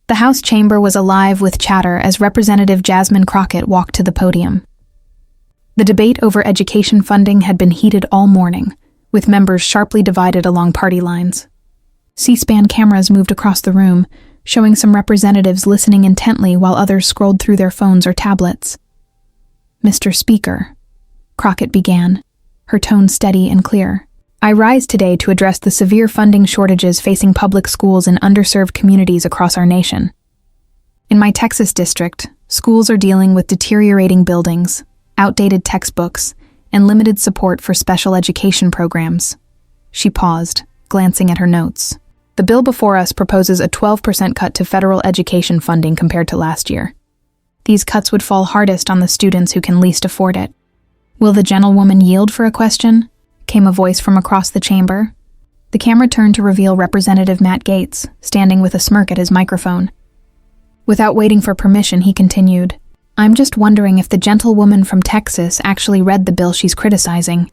The House chamber was alive with chatter as Representative Jasmine Crockett walked to the podium. The debate over education funding had been heated all morning, with members sharply divided along party lines. C-SPAN cameras moved across the room, showing some representatives listening intently while others scrolled through their phones or tablets. "Mr. Speaker," Crockett began, her tone steady and clear, "I rise today to address the severe funding shortages facing public schools in underserved communities across our nation. In my Texas district, schools are dealing with deteriorating buildings, outdated textbooks, and limited support for special education programs." She paused, glancing at her notes. "The bill before us proposes a 12% cut to federal education funding compared to last year. These cuts would fall hardest on the students who can least afford it." "Will the gentlewoman yield for a question?" came a voice from across the chamber. The camera turned to reveal Representative Matt Gaetz, standing with a smirk at his microphone. Without waiting for permission, he continued, "I'm just wondering if the gentlewoman from Texas actually read the bill she's criticizing,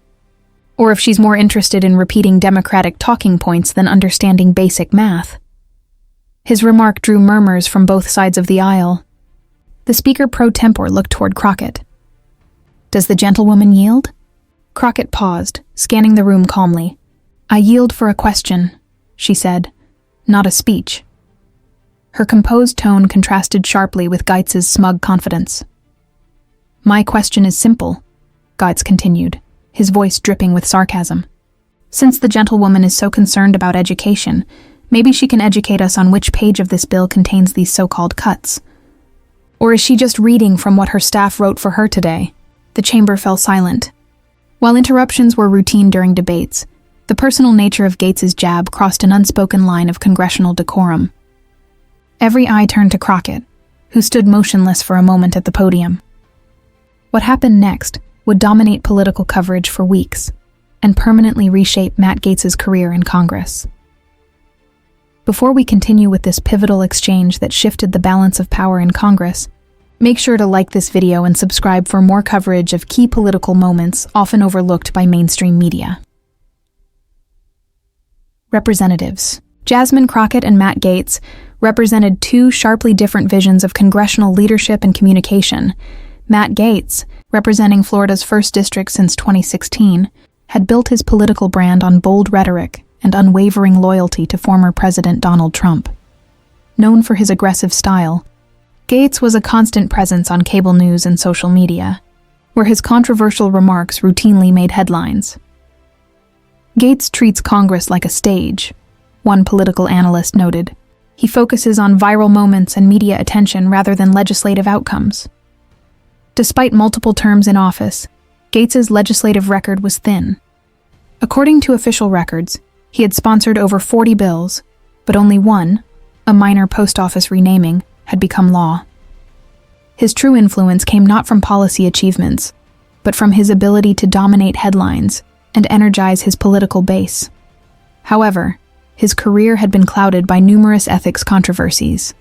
or if she's more interested in repeating Democratic talking points than understanding basic math." His remark drew murmurs from both sides of the aisle. The Speaker pro tempore looked toward Crockett. "Does the gentlewoman yield?" Crockett paused, scanning the room calmly. "I yield for a question," she said, "not a speech." Her composed tone contrasted sharply with Gaetz's smug confidence. "My question is simple," Gaetz continued, his voice dripping with sarcasm. "Since the gentlewoman is so concerned about education, maybe she can educate us on which page of this bill contains these so-called cuts. Or is she just reading from what her staff wrote for her today?" The chamber fell silent. While interruptions were routine during debates, the personal nature of Gaetz's jab crossed an unspoken line of congressional decorum. Every eye turned to Crockett, who stood motionless for a moment at the podium. What happened next would dominate political coverage for weeks and permanently reshape Matt Gaetz's career in Congress. Before we continue with this pivotal exchange that shifted the balance of power in Congress, make sure to like this video and subscribe for more coverage of key political moments often overlooked by mainstream media. Representatives Jasmine Crockett and Matt Gaetz represented two sharply different visions of congressional leadership and communication. Matt Gaetz, representing Florida's 1st District since 2016, had built his political brand on bold rhetoric and unwavering loyalty to former President Donald Trump. Known for his aggressive style, Gaetz was a constant presence on cable news and social media, where his controversial remarks routinely made headlines. Gaetz treats Congress like a stage, one political analyst noted. He focuses on viral moments and media attention rather than legislative outcomes. Despite multiple terms in office, Gaetz's legislative record was thin. According to official records, he had sponsored over 40 bills, but only one, a minor post office renaming, had become law. His true influence came not from policy achievements, but from his ability to dominate headlines and energize his political base. However, his career had been clouded by numerous ethics controversies.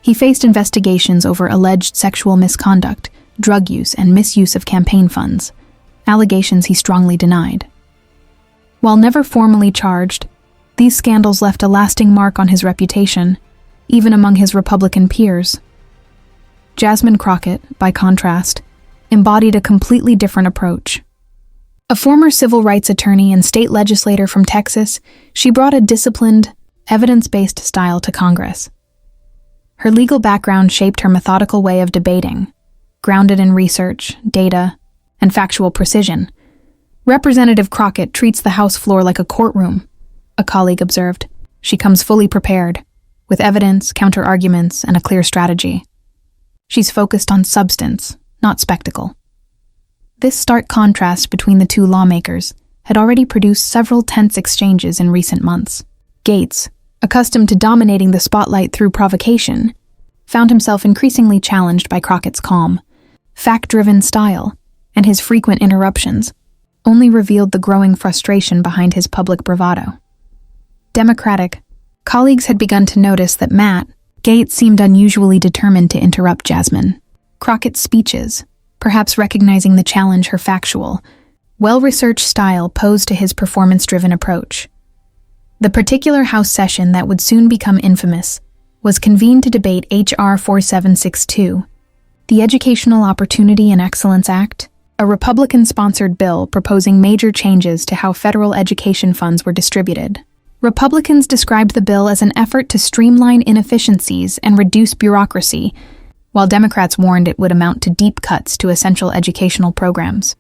He faced investigations over alleged sexual misconduct, drug use, and misuse of campaign funds, allegations he strongly denied. While never formally charged, these scandals left a lasting mark on his reputation, even among his Republican peers. Jasmine Crockett, by contrast, embodied a completely different approach. A former civil rights attorney and state legislator from Texas, she brought a disciplined, evidence-based style to Congress. Her legal background shaped her methodical way of debating, grounded in research, data, and factual precision. "Representative Crockett treats the House floor like a courtroom," a colleague observed. "She comes fully prepared, with evidence, counter-arguments, and a clear strategy. She's focused on substance, not spectacle." This stark contrast between the two lawmakers had already produced several tense exchanges in recent months. Gaetz, accustomed to dominating the spotlight through provocation, found himself increasingly challenged by Crockett's calm, fact-driven style, and his frequent interruptions only revealed the growing frustration behind his public bravado. Democratic colleagues had begun to notice that Matt Gaetz seemed unusually determined to interrupt Jasmine Crockett's speeches, perhaps recognizing the challenge her factual, well-researched style posed to his performance-driven approach. The particular House session that would soon become infamous was convened to debate H.R. 4762, the Educational Opportunity and Excellence Act, a Republican-sponsored bill proposing major changes to how federal education funds were distributed. Republicans described the bill as an effort to streamline inefficiencies and reduce bureaucracy, while Democrats warned it would amount to deep cuts to essential educational programs.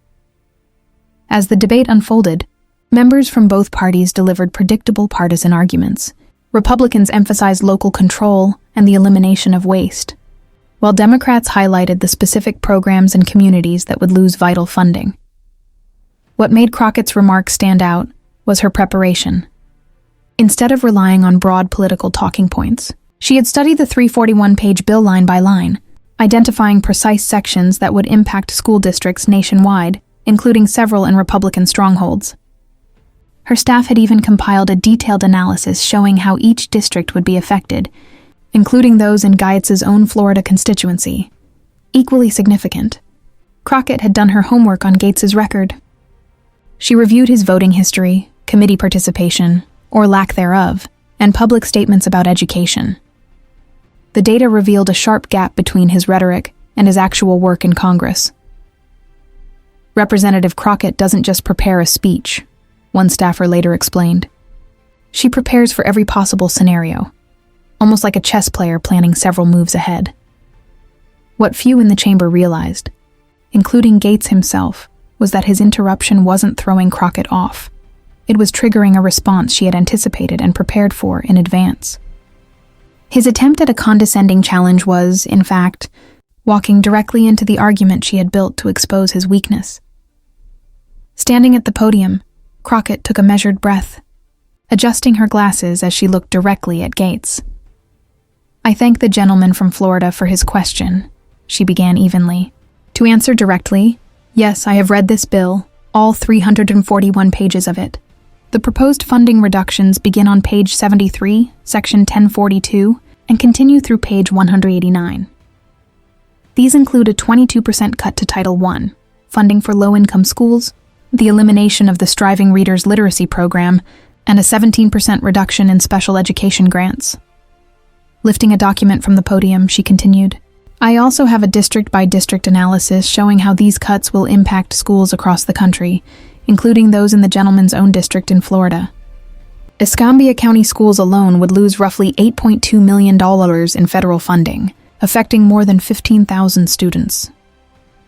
As the debate unfolded, members from both parties delivered predictable partisan arguments. Republicans emphasized local control and the elimination of waste, while Democrats highlighted the specific programs and communities that would lose vital funding. What made Crockett's remarks stand out was her preparation. Instead of relying on broad political talking points, she had studied the 341-page bill line by line, identifying precise sections that would impact school districts nationwide, including several in Republican strongholds. Her staff had even compiled a detailed analysis showing how each district would be affected, including those in Gaetz's own Florida constituency. Equally significant, Crockett had done her homework on Gaetz's record. She reviewed his voting history, committee participation, or lack thereof, and public statements about education. The data revealed a sharp gap between his rhetoric and his actual work in Congress. Representative Crockett doesn't just prepare a speech, one staffer later explained. She prepares for every possible scenario, almost like a chess player planning several moves ahead. What few in the chamber realized, including Gaetz himself, was that his interruption wasn't throwing Crockett off. It was triggering a response she had anticipated and prepared for in advance. His attempt at a condescending challenge was, in fact, walking directly into the argument she had built to expose his weakness. Standing at the podium, Crockett took a measured breath, adjusting her glasses as she looked directly at Gaetz. "I thank the gentleman from Florida for his question," she began evenly. "To answer directly, yes, I have read this bill, all 341 pages of it. The proposed funding reductions begin on page 73, section 1042, and continue through page 189. These include a 22% cut to Title I, funding for low-income schools, the elimination of the Striving Readers Literacy Program, and a 17% reduction in special education grants." Lifting a document from the podium, she continued, "I also have a district-by-district analysis showing how these cuts will impact schools across the country, including those in the gentleman's own district in Florida. Escambia County schools alone would lose roughly $8.2 million in federal funding, affecting more than 15,000 students."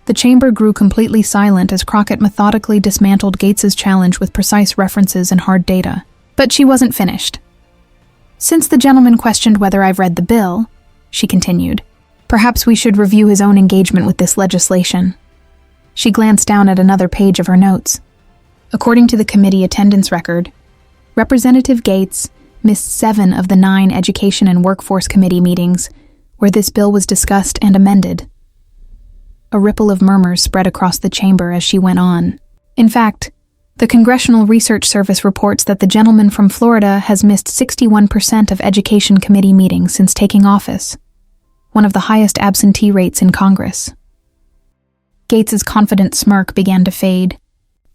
The chamber grew completely silent as Crockett methodically dismantled Gaetz's challenge with precise references and hard data. But she wasn't finished. "Since the gentleman questioned whether I've read the bill," she continued, "perhaps we should review his own engagement with this legislation." She glanced down at another page of her notes. According to the committee attendance record, Representative Gaetz missed 7 of the 9 Education and Workforce Committee meetings where this bill was discussed and amended. A ripple of murmurs spread across the chamber as she went on. In fact, the Congressional Research Service reports that the gentleman from Florida has missed 61% of Education Committee meetings since taking office, one of the highest absentee rates in Congress. Gaetz's confident smirk began to fade,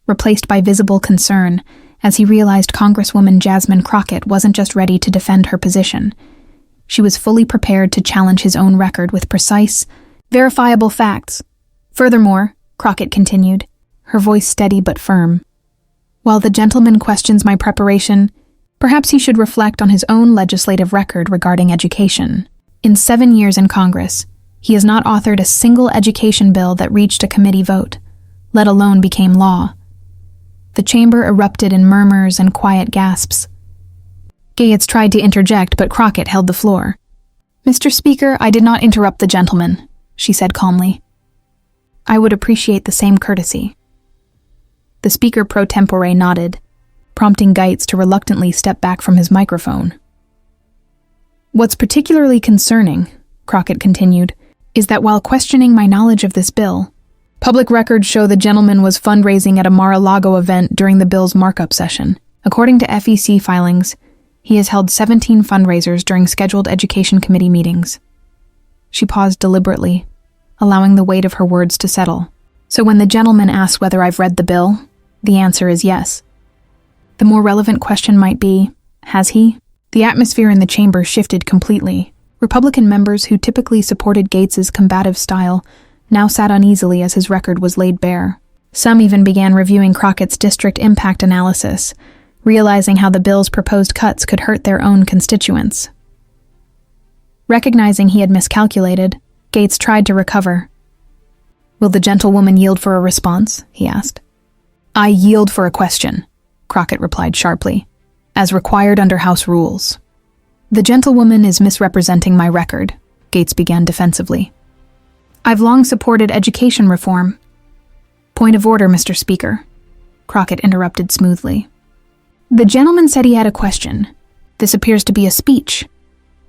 replaced by visible concern as he realized Congresswoman Jasmine Crockett wasn't just ready to defend her position. She was fully prepared to challenge his own record with precise, verifiable facts. Furthermore, Crockett continued, her voice steady but firm, "While the gentleman questions my preparation, perhaps he should reflect on his own legislative record regarding education. In 7 years in Congress, he has not authored a single education bill that reached a committee vote, let alone became law." The chamber erupted in murmurs and quiet gasps. Gaetz tried to interject, but Crockett held the floor. "Mr. Speaker, I did not interrupt the gentleman," she said calmly. "I would appreciate the same courtesy." The speaker pro tempore nodded, prompting Gaetz to reluctantly step back from his microphone. "What's particularly concerning," Crockett continued, "is that while questioning my knowledge of this bill, public records show the gentleman was fundraising at a Mar-a-Lago event during the bill's markup session. According to FEC filings, he has held 17 fundraisers during scheduled Education Committee meetings." She paused deliberately, allowing the weight of her words to settle. "So when the gentleman asks whether I've read the bill, the answer is yes." The more relevant question might be, has he? The atmosphere in the chamber shifted completely. Republican members who typically supported Gaetz's combative style now sat uneasily as his record was laid bare. Some even began reviewing Crockett's district impact analysis, realizing how the bill's proposed cuts could hurt their own constituents. Recognizing he had miscalculated, Gaetz tried to recover. "Will the gentlewoman yield for a response?" he asked. "I yield for a question," Crockett replied sharply, "as required under House rules." "The gentlewoman is misrepresenting my record," Gaetz began defensively. "I've long supported education reform." "Point of order, Mr. Speaker," Crockett interrupted smoothly. "The gentleman said he had a question. This appears to be a speech."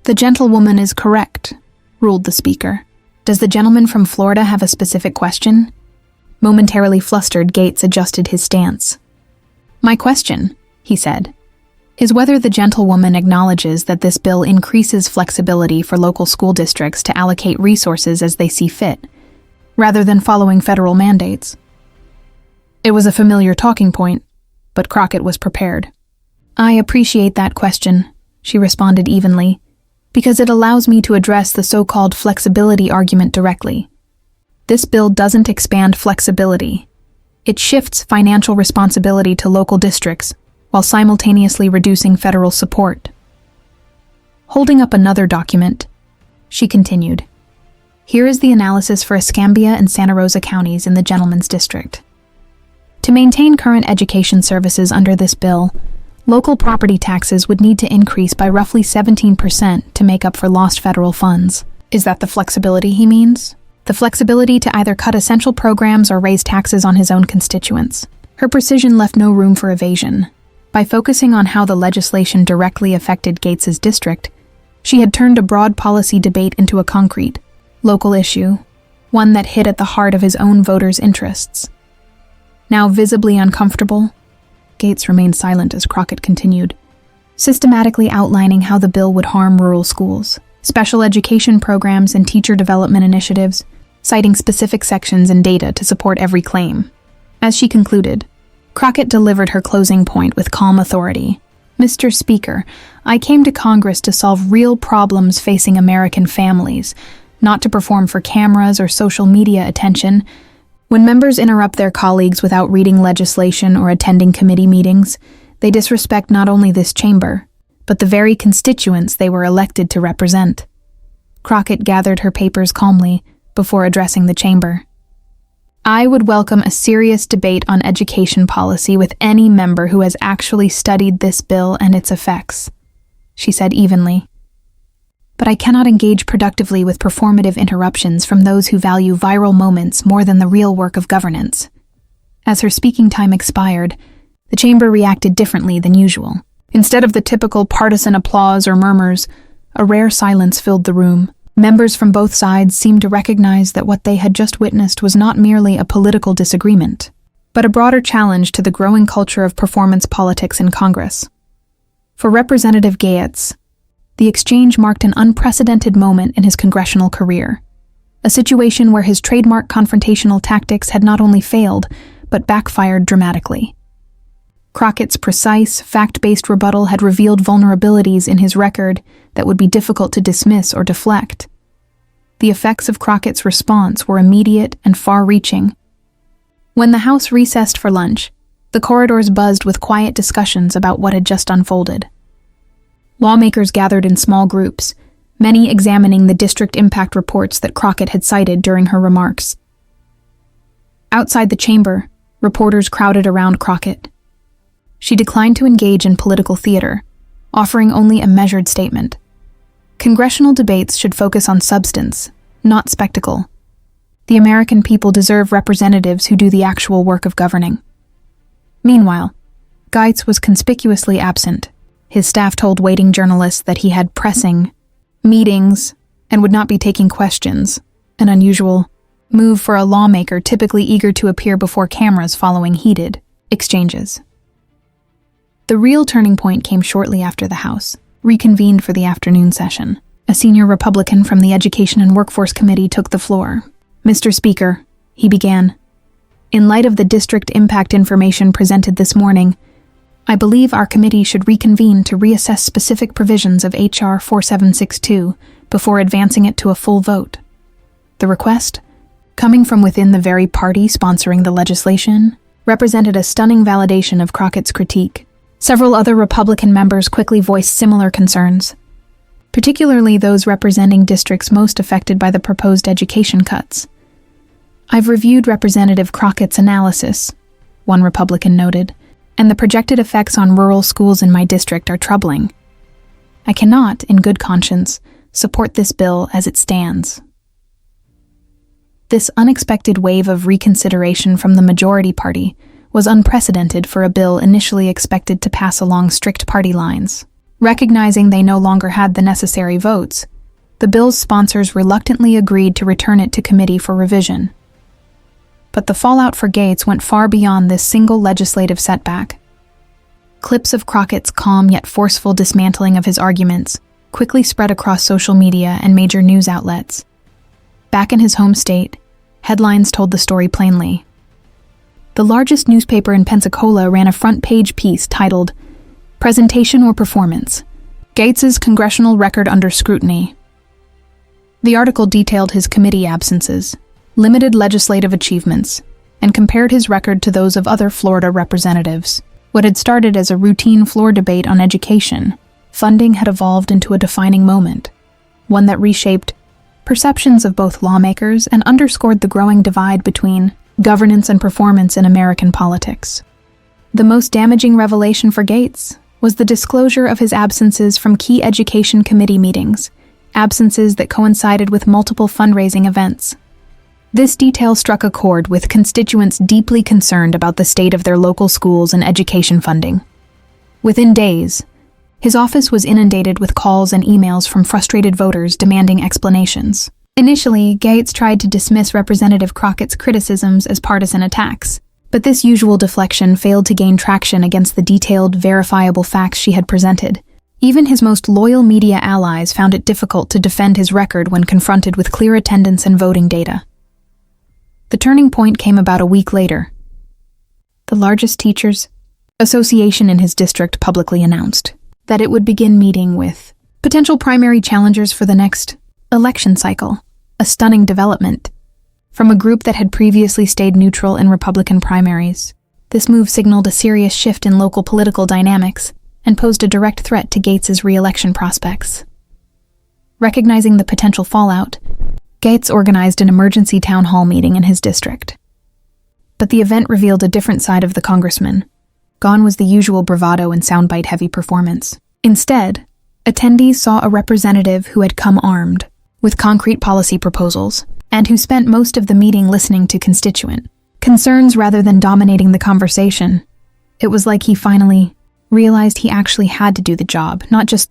"The gentlewoman is correct," ruled the Speaker. "Does the gentleman from Florida have a specific question?" Momentarily flustered, Gaetz adjusted his stance. "My question," he said, "is whether the gentlewoman acknowledges that this bill increases flexibility for local school districts to allocate resources as they see fit, rather than following federal mandates." It was a familiar talking point, but Crockett was prepared. "I appreciate that question," she responded evenly, "because it allows me to address the so-called flexibility argument directly. This bill doesn't expand flexibility. It shifts financial responsibility to local districts while simultaneously reducing federal support." Holding up another document, she continued, "Here is the analysis for Escambia and Santa Rosa counties in the gentleman's district. To maintain current education services under this bill, local property taxes would need to increase by roughly 17% to make up for lost federal funds." Is that the flexibility he means? The flexibility to either cut essential programs or raise taxes on his own constituents. Her precision left no room for evasion. By focusing on how the legislation directly affected Gaetz's district, she had turned a broad policy debate into a concrete, local issue, one that hit at the heart of his own voters' interests. Now visibly uncomfortable, Gaetz remained silent as Crockett continued, systematically outlining how the bill would harm rural schools, special education programs, and teacher development initiatives, citing specific sections and data to support every claim. As she concluded, Crockett delivered her closing point with calm authority. "Mr. Speaker, I came to Congress to solve real problems facing American families, not to perform for cameras or social media attention. When members interrupt their colleagues without reading legislation or attending committee meetings, they disrespect not only this chamber, but the very constituents they were elected to represent." Crockett gathered her papers calmly before addressing the chamber. "I would welcome a serious debate on education policy with any member who has actually studied this bill and its effects," she said evenly. "But I cannot engage productively with performative interruptions from those who value viral moments more than the real work of governance." As her speaking time expired, the chamber reacted differently than usual. Instead of the typical partisan applause or murmurs, a rare silence filled the room. Members from both sides seemed to recognize that what they had just witnessed was not merely a political disagreement, but a broader challenge to the growing culture of performance politics in Congress. For Representative Gaetz, the exchange marked an unprecedented moment in his congressional career, a situation where his trademark confrontational tactics had not only failed, but backfired dramatically. Crockett's precise, fact-based rebuttal had revealed vulnerabilities in his record that would be difficult to dismiss or deflect. The effects of Crockett's response were immediate and far-reaching. When the House recessed for lunch, the corridors buzzed with quiet discussions about what had just unfolded. Lawmakers gathered in small groups, many examining the district impact reports that Crockett had cited during her remarks. Outside the chamber, reporters crowded around Crockett. She declined to engage in political theater, offering only a measured statement. Congressional debates should focus on substance, not spectacle. The American people deserve representatives who do the actual work of governing. Meanwhile, Gaetz was conspicuously absent. His staff told waiting journalists that he had pressing meetings and would not be taking questions, an unusual move for a lawmaker typically eager to appear before cameras following heated exchanges. The real turning point came shortly after the House reconvened for the afternoon session. A senior Republican from the Education and Workforce Committee took the floor. "Mr. Speaker," he began, "in light of the district impact information presented this morning, I believe our committee should reconvene to reassess specific provisions of H.R. 4762 before advancing it to a full vote. The request, coming from within the very party sponsoring the legislation, represented a stunning validation of Crockett's critique. Several other Republican members quickly voiced similar concerns, particularly those representing districts most affected by the proposed education cuts. "I've reviewed Representative Crockett's analysis," one Republican noted, "and the projected effects on rural schools in my district are troubling. I cannot, in good conscience, support this bill as it stands." This unexpected wave of reconsideration from the majority party was unprecedented for a bill initially expected to pass along strict party lines. Recognizing they no longer had the necessary votes, the bill's sponsors reluctantly agreed to return it to committee for revision. But the fallout for Gaetz went far beyond this single legislative setback. Clips of Crockett's calm yet forceful dismantling of his arguments quickly spread across social media and major news outlets. Back in his home state, headlines told the story plainly. The largest newspaper in Pensacola ran a front-page piece titled, "Presentation or Performance? Gaetz's Congressional Record Under Scrutiny." The article detailed his committee absences, limited legislative achievements, and compared his record to those of other Florida representatives. What had started as a routine floor debate on education, funding had evolved into a defining moment, one that reshaped perceptions of both lawmakers and underscored the growing divide between governance and performance in American politics. The most damaging revelation for Gaetz was the disclosure of his absences from key education committee meetings, absences that coincided with multiple fundraising events. This detail struck a chord with constituents deeply concerned about the state of their local schools and education funding. Within days, his office was inundated with calls and emails from frustrated voters demanding explanations. Initially, Gaetz tried to dismiss Representative Crockett's criticisms as partisan attacks, but this usual deflection failed to gain traction against the detailed, verifiable facts she had presented. Even his most loyal media allies found it difficult to defend his record when confronted with clear attendance and voting data. The turning point came about a week later. The largest teachers' association in his district publicly announced that it would begin meeting with potential primary challengers for the next election cycle, a stunning development. From a group that had previously stayed neutral in Republican primaries, this move signaled a serious shift in local political dynamics and posed a direct threat to Gaetz's re-election prospects. Recognizing the potential fallout, Gaetz organized an emergency town hall meeting in his district. But the event revealed a different side of the congressman. Gone was the usual bravado and soundbite-heavy performance. Instead, attendees saw a representative who had come armed with concrete policy proposals, and who spent most of the meeting listening to constituent concerns rather than dominating the conversation. It was like he finally realized he actually had to do the job, not just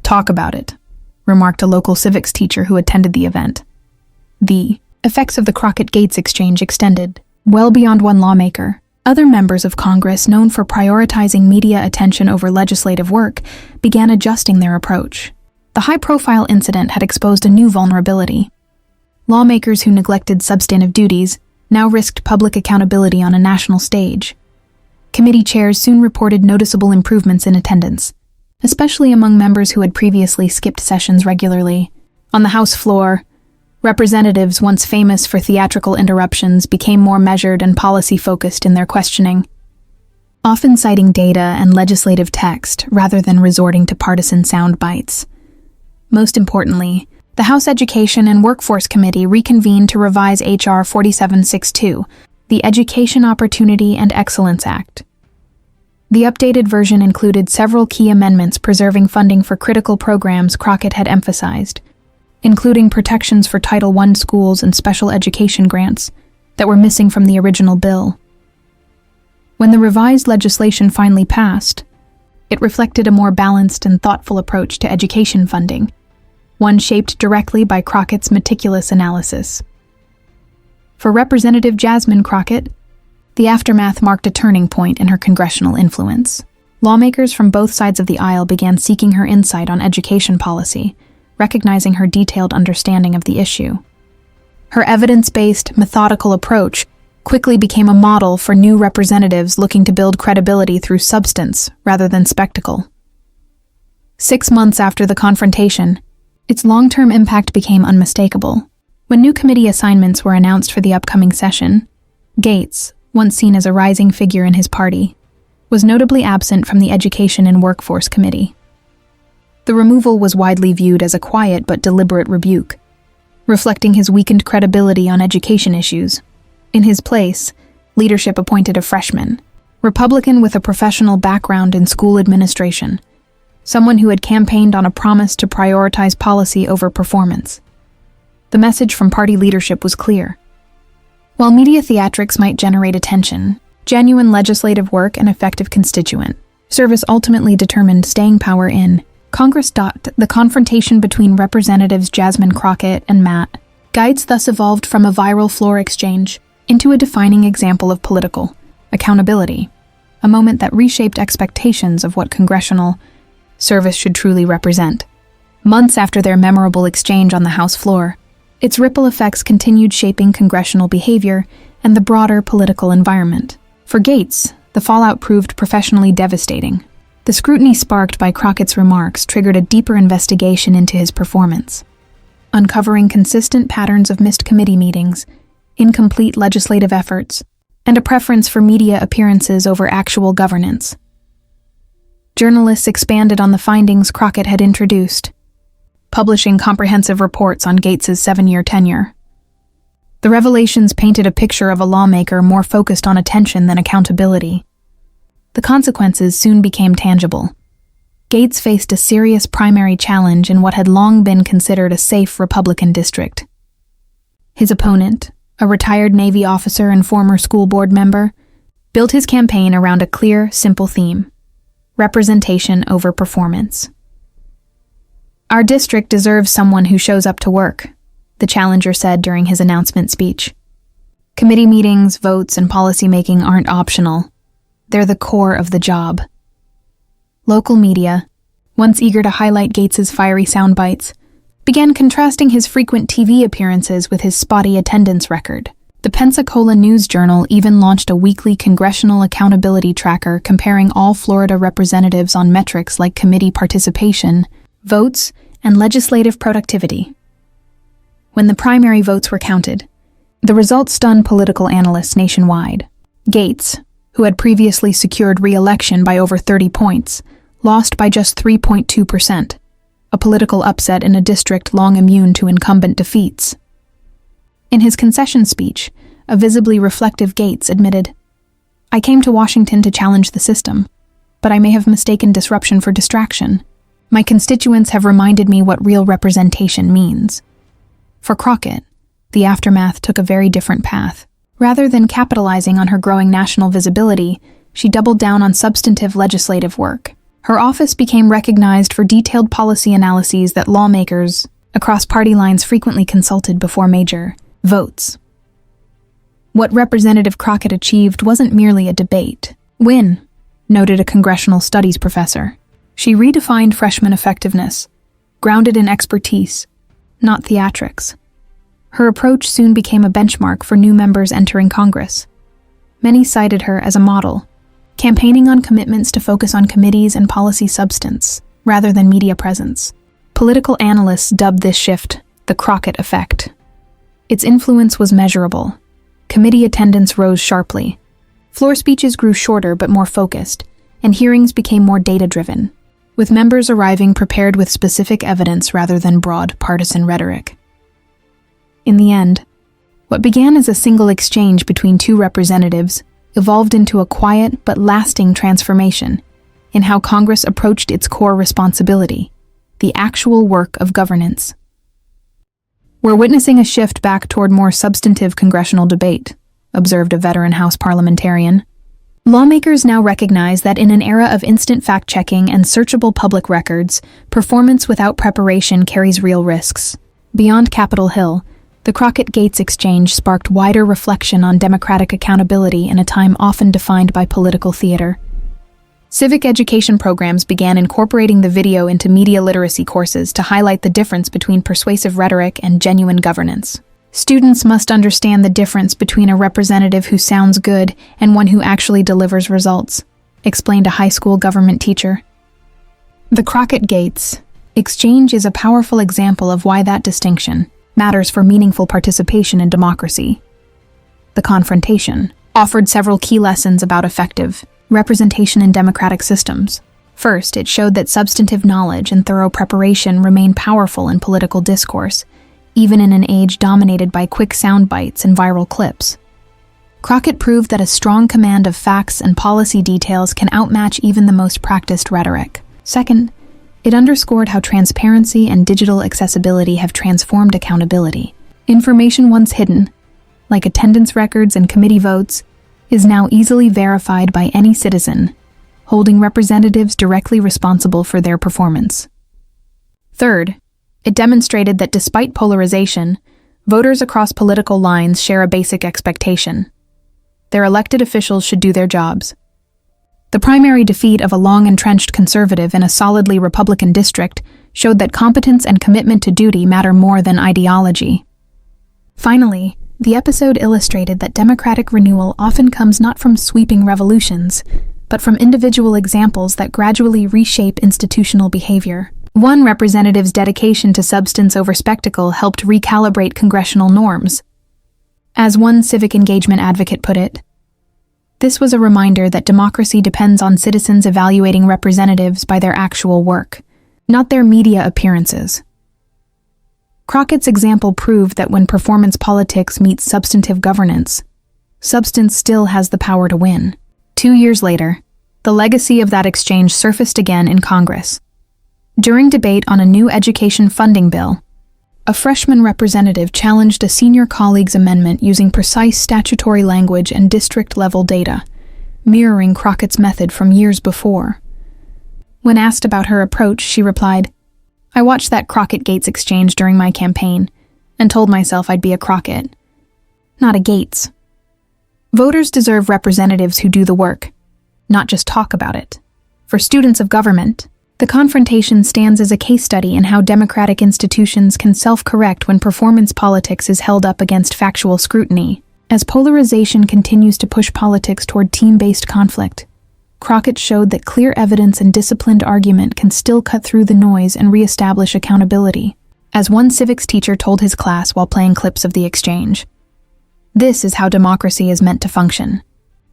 talk about it, remarked a local civics teacher who attended the event. The effects of the Crockett-Gaetz exchange extended well beyond one lawmaker. Other members of Congress, known for prioritizing media attention over legislative work, began adjusting their approach. The high-profile incident had exposed a new vulnerability. Lawmakers who neglected substantive duties now risked public accountability on a national stage. Committee chairs soon reported noticeable improvements in attendance, especially among members who had previously skipped sessions regularly. On the House floor, representatives once famous for theatrical interruptions became more measured and policy-focused in their questioning, often citing data and legislative text rather than resorting to partisan sound bites. Most importantly, the House Education and Workforce Committee reconvened to revise H.R. 4762, the Education Opportunity and Excellence Act. The updated version included several key amendments preserving funding for critical programs Crockett had emphasized, including protections for Title I schools and special education grants that were missing from the original bill. When the revised legislation finally passed, it reflected a more balanced and thoughtful approach to education funding, one shaped directly by Crockett's meticulous analysis. For Representative Jasmine Crockett, the aftermath marked a turning point in her congressional influence. Lawmakers from both sides of the aisle began seeking her insight on education policy, recognizing her detailed understanding of the issue. Her evidence-based, methodical approach quickly became a model for new representatives looking to build credibility through substance rather than spectacle. 6 months after the confrontation, Its long-term impact became unmistakable. When new committee assignments were announced for the upcoming session, Gaetz, once seen as a rising figure in his party, was notably absent from the Education and Workforce Committee. The removal was widely viewed as a quiet but deliberate rebuke, reflecting his weakened credibility on education issues. In his place, leadership appointed a freshman, Republican with a professional background in school administration, someone who had campaigned on a promise to prioritize policy over performance. The message from party leadership was clear. While media theatrics might generate attention, genuine legislative work and effective constituent service ultimately determined staying power in Congress. The confrontation between Representatives Jasmine Crockett and Matt Gaetz thus evolved from a viral floor exchange into a defining example of political accountability, a moment that reshaped expectations of what congressional service should truly represent. Months after their memorable exchange on the House floor, its ripple effects continued shaping congressional behavior and the broader political environment. For Gaetz, the fallout proved professionally devastating. The scrutiny sparked by Crockett's remarks triggered a deeper investigation into his performance, uncovering consistent patterns of missed committee meetings, incomplete legislative efforts, and a preference for media appearances over actual governance. Journalists expanded on the findings Crockett had introduced, publishing comprehensive reports on Gaetz's 7-year tenure. The revelations painted a picture of a lawmaker more focused on attention than accountability. The consequences soon became tangible. Gaetz faced a serious primary challenge in what had long been considered a safe Republican district. His opponent, a retired Navy officer and former school board member, built his campaign around a clear, simple theme: representation over performance. "Our district deserves someone who shows up to work," the challenger said during his announcement speech. "Committee meetings, votes, and policymaking aren't optional. They're the core of the job." Local media, once eager to highlight Gaetz's fiery soundbites, began contrasting his frequent TV appearances with his spotty attendance record. The Pensacola News-Journal even launched a weekly congressional accountability tracker comparing all Florida representatives on metrics like committee participation, votes, and legislative productivity. When the primary votes were counted, the results stunned political analysts nationwide. Gaetz, who had previously secured re-election by over 30 points, lost by just 3.2%, a political upset in a district long immune to incumbent defeats. In his concession speech, a visibly reflective Gaetz admitted, "I came to Washington to challenge the system, but I may have mistaken disruption for distraction. My constituents have reminded me what real representation means." For Crockett, the aftermath took a very different path. Rather than capitalizing on her growing national visibility, she doubled down on substantive legislative work. Her office became recognized for detailed policy analyses that lawmakers across party lines frequently consulted before major votes. What Representative Crockett achieved wasn't merely a debate win, noted a congressional studies professor. She redefined freshman effectiveness, grounded in expertise, not theatrics. Her approach soon became a benchmark for new members entering Congress. Many cited her as a model, campaigning on commitments to focus on committees and policy substance, rather than media presence. Political analysts dubbed this shift the Crockett effect. Its influence was measurable. Committee attendance rose sharply. Floor speeches grew shorter but more focused, and hearings became more data-driven, with members arriving prepared with specific evidence rather than broad partisan rhetoric. In the end, what began as a single exchange between two representatives evolved into a quiet but lasting transformation in how Congress approached its core responsibility, the actual work of governance. "We're witnessing a shift back toward more substantive congressional debate," observed a veteran House parliamentarian. "Lawmakers now recognize that in an era of instant fact-checking and searchable public records, performance without preparation carries real risks." Beyond Capitol Hill, the Crockett-Gaetz exchange sparked wider reflection on democratic accountability in a time often defined by political theater. Civic education programs began incorporating the video into media literacy courses to highlight the difference between persuasive rhetoric and genuine governance. "Students must understand the difference between a representative who sounds good and one who actually delivers results," explained a high school government teacher. The Crockett-Gaetz Exchange is a powerful example of why that distinction matters for meaningful participation in democracy. The confrontation offered several key lessons about effective representation in democratic systems. First, it showed that substantive knowledge and thorough preparation remain powerful in political discourse, even in an age dominated by quick sound bites and viral clips. Crockett proved that a strong command of facts and policy details can outmatch even the most practiced rhetoric. Second, it underscored how transparency and digital accessibility have transformed accountability. Information once hidden, like attendance records and committee votes, is now easily verified by any citizen, holding representatives directly responsible for their performance. Third, it demonstrated that despite polarization, voters across political lines share a basic expectation. Their elected officials should do their jobs. The primary defeat of a long-entrenched conservative in a solidly Republican district showed that competence and commitment to duty matter more than ideology. Finally, the episode illustrated that democratic renewal often comes not from sweeping revolutions, but from individual examples that gradually reshape institutional behavior. One representative's dedication to substance over spectacle helped recalibrate congressional norms. As one civic engagement advocate put it, this was a reminder that democracy depends on citizens evaluating representatives by their actual work, not their media appearances. Crockett's example proved that when performance politics meets substantive governance, substance still has the power to win. 2 years later, the legacy of that exchange surfaced again in Congress. During debate on a new education funding bill, a freshman representative challenged a senior colleague's amendment using precise statutory language and district-level data, mirroring Crockett's method from years before. When asked about her approach, she replied, "I watched that Crockett-Gaetz exchange during my campaign and told myself I'd be a Crockett, not a Gaetz." Voters deserve representatives who do the work, not just talk about it. For students of government, the confrontation stands as a case study in how democratic institutions can self-correct when performance politics is held up against factual scrutiny. As polarization continues to push politics toward team-based conflict, Crockett showed that clear evidence and disciplined argument can still cut through the noise and reestablish accountability. As one civics teacher told his class while playing clips of the exchange, "This is how democracy is meant to function.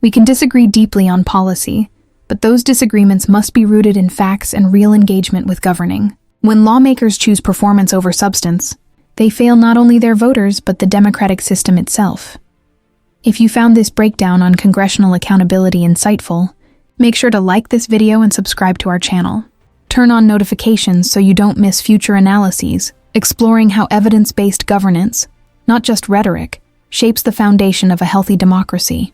We can disagree deeply on policy, but those disagreements must be rooted in facts and real engagement with governing. When lawmakers choose performance over substance, they fail not only their voters but the democratic system itself." If you found this breakdown on congressional accountability insightful, make sure to like this video and subscribe to our channel. Turn on notifications so you don't miss future analyses, exploring how evidence-based governance, not just rhetoric, shapes the foundation of a healthy democracy.